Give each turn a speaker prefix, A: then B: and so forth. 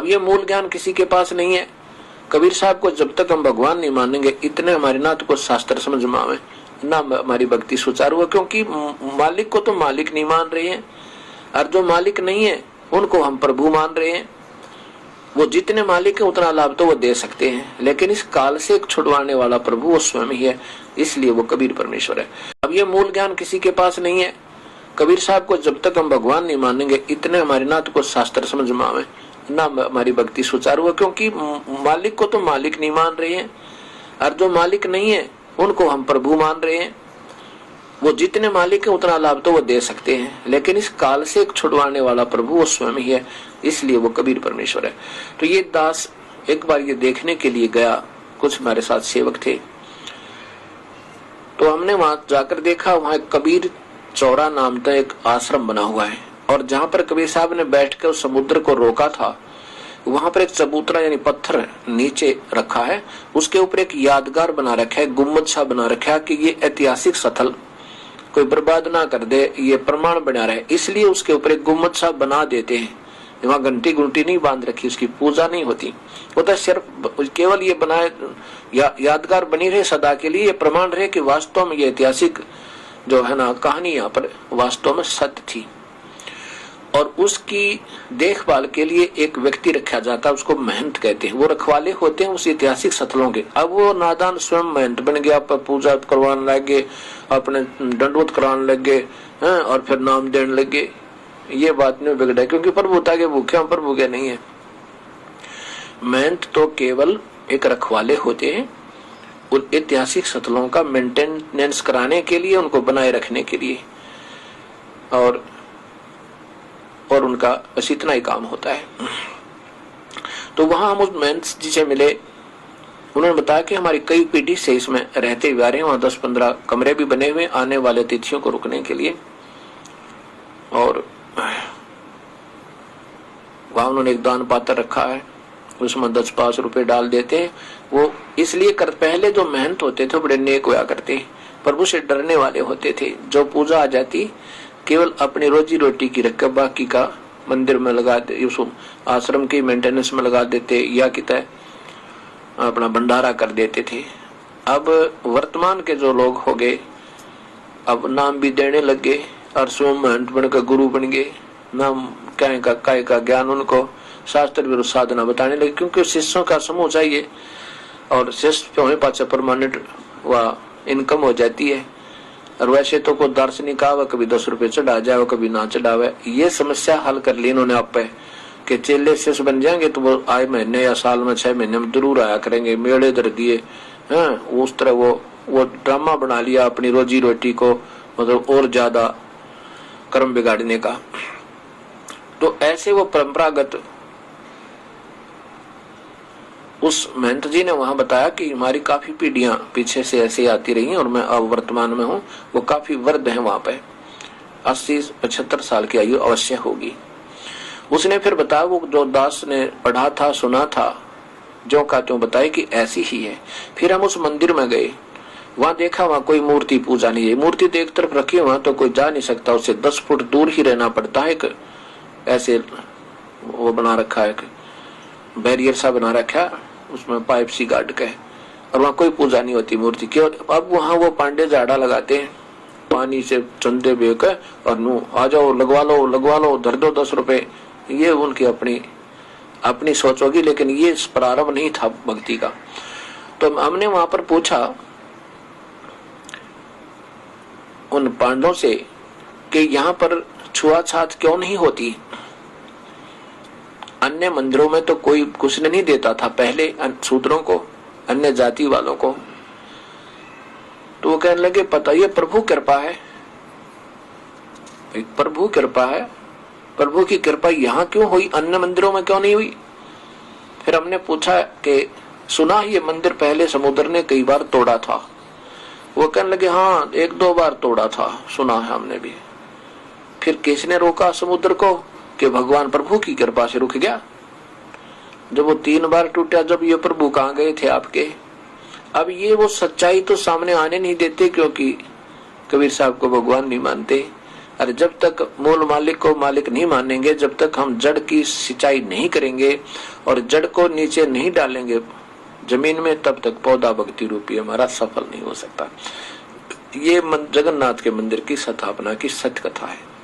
A: ये मूल ज्ञान किसी के पास नहीं है। कबीर साहब को जब तक हम भगवान नहीं मानेंगे, इतने हमारे ना तो कुछ शास्त्र समझ में आवे, ना हमारी भक्ति सुचारू है, क्योंकि मालिक को तो मालिक नहीं मान रहे हैं, और जो मालिक नहीं है उनको हम प्रभु मान रहे हैं। वो जितने मालिक है उतना लाभ तो वो दे सकते हैं, लेकिन इस काल से एक छुड़वाने वाला प्रभु वो स्वयं ही है, इसलिए वो कबीर परमेश्वर है। अब ये मूल ज्ञान किसी के पास नहीं है। कबीर साहब को जब तक हम भगवान नहीं मानेंगे, इतने हमारे ना तो कुछ शास्त्र समझ में आवे, ना हमारी भक्ति सुचारू है, क्योंकि मालिक को तो मालिक नहीं मान रहे हैं, और जो मालिक नहीं है उनको हम प्रभु मान रहे हैं। वो जितने मालिक है उतना लाभ तो वो दे सकते हैं, लेकिन इस काल से एक छुड़वाने वाला प्रभु वो स्वयं ही है, इसलिए वो कबीर परमेश्वर है। तो ये दास एक बार ये देखने के लिए गया, कुछ हमारे साथ सेवक थे, तो हमने वहां जाकर देखा, वहां कबीर चौरा नाम का एक आश्रम बना हुआ है, और जहां पर कबीर साहब ने बैठकर उस समुद्र को रोका था, वहां पर एक चबूतरा यानी पत्थर नीचे रखा है, उसके ऊपर एक यादगार बना रखा है, गुम्बद सा बना रखा है कि ये ऐतिहासिक स्थल कोई बर्बाद ना कर दे, ये प्रमाण बना रहे, इसलिए उसके ऊपर एक गुम्बद सा बना देते हैं। वहां घंटी गुंटी नहीं बांध रखी, उसकी पूजा नहीं होती, वो तो सिर्फ केवल ये बनाए यादगार बनी रहे सदा के लिए, ये प्रमाण रहे कि वास्तव में ये ऐतिहासिक जो है ना कहानी यहाँ पर वास्तव में सत्य थी। और उसकी देखभाल के लिए एक व्यक्ति रखा जाता है, उसको महंत कहते हैं, वो रखवाले होते हैं उस ऐतिहासिक स्थलों के। अब वो नादान स्वयं महंत बन गया, पूजा करवाने लगे, अपने दंडवत कराने लगे, और फिर नाम देने लगे। ये बात नहीं बिगड़ा, क्योंकि प्रभुता के भूखे हम प्रभु के नहीं है। महंत तो केवल एक रखवाले होते हैं उन ऐतिहासिक स्थलों का मेंटेनेंस कराने के लिए, उनको बनाए रखने के लिए, और उनका बस इतना ही काम होता है। तो वहां हम उस महंत जी से मिले, उन्होंने बताया कि हमारी कई पीढ़ी से इसमें रहते हुए आ रहे हैं, वहां 10-15 कमरे भी बने हुए आने वाले अतिथियों को रुकने के लिए, और वहां उन्होंने एक दान पात्र रखा है, उसमें 10-5 रुपए डाल देते हैं। वो इसलिए पहले जो महंत होते थे बड़े नेक हुआ करते, प्रभु से डरने वाले होते थे। जो पूजा आ जाती केवल अपनी रोजी रोटी की रकम बाकी का मंदिर में लगा दे, उस आश्रम की मेंटेनेंस में लगा देते, या कितना अपना भंडारा कर देते थे। अब वर्तमान के जो लोग हो गए, अब नाम भी देने लगे और स्वयं महंत बनकर गुरु बन गए, नाम काय का ज्ञान उनको शास्त्र विरुद्ध साधना बताने लगे, क्योंकि शिष्यों का समूह चाहिए, और शिष्य होने पाछे परमानेंट वह इनकम हो जाती है। और वैसे तो कोई दार्शनिक आवे, कभी 10 रुपए चढ़ा जाए, कभी ना चढ़ावे। ये समस्या हल कर ली इन्होंने आप पे कि चेले शिष्य बन जाएंगे तो वो आए महीने या साल में 6 महीने में जरूर आया करेंगे, मेले धर दिए, उस तरह वो ड्रामा बना लिया अपनी रोजी रोटी को, मतलब और ज्यादा कर्म बिगाड़ने का। तो ऐसे वो परंपरागत उस महंत जी ने वहां बताया कि हमारी काफी पीढ़ियां पीछे से ऐसे आती रही हैं, और मैं अब वर्तमान में हूँ। वो काफी वृद्ध है, वहां पे 80-75 साल की आयु अवश्य होगी। उसने फिर बताया, वो जो दास ने पढ़ा था सुना था, जो का त्यों बताया कि ऐसी ही है। फिर हम उस मंदिर में गए, वहां देखा वहां कोई मूर्ति पूजा नहीं है। मूर्ति तो एक तरफ रखी हुआ तो कोई जा नहीं सकता, उससे 10 फुट दूर ही रहना पड़ता है। ऐसे वो बना रखा है, बैरियर सा बना रखा है, उसमें पाइप सी गाड़ के, और वहाँ कोई पूजा नहीं होती मूर्ति की। अब वहाँ वो पांडे झाड़ा लगाते हैं, पानी से चंदे बेकर और नू आ जाओ, लगवा लो, धर दो 10 रुपए। ये उनकी अपनी सोच होगी, लेकिन ये प्रारंभ नहीं था भक्ति का। तो हमने वहां पर पूछा उन पांडवों से कि यहाँ पर छुआछात क्यों नहीं होती। अन्य मंदिरों में तो कोई कुछ नहीं देता था पहले शूद्रों को, अन्य जाति वालों को। तो वो कहने लगे, पता ये प्रभु कृपा है, प्रभु कृपा है, प्रभु की कृपा यहाँ क्यों हुई, अन्य मंदिरों में क्यों नहीं हुई। फिर हमने पूछा कि सुना ये मंदिर पहले समुद्र ने कई बार तोड़ा था। वो कहने लगे, हाँ 1-2 बार तोड़ा था, सुना है हमने भी। फिर किसने रोका समुद्र को कि भगवान प्रभु की कृपा से रुक गया। जब वो 3 बार टूटा, जब ये प्रभु कहाँ गए थे आपके। अब ये वो सच्चाई तो सामने आने नहीं देते, क्योंकि कबीर साहब को भगवान नहीं मानते। अरे जब तक मूल मालिक को मालिक नहीं मानेंगे, जब तक हम जड़ की सिंचाई नहीं करेंगे और जड़ को नीचे नहीं डालेंगे जमीन में, तब तक पौधा भक्ति रूपी हमारा सफल नहीं हो सकता। ये जगन्नाथ के मंदिर की स्थापना की सत्य कथा है।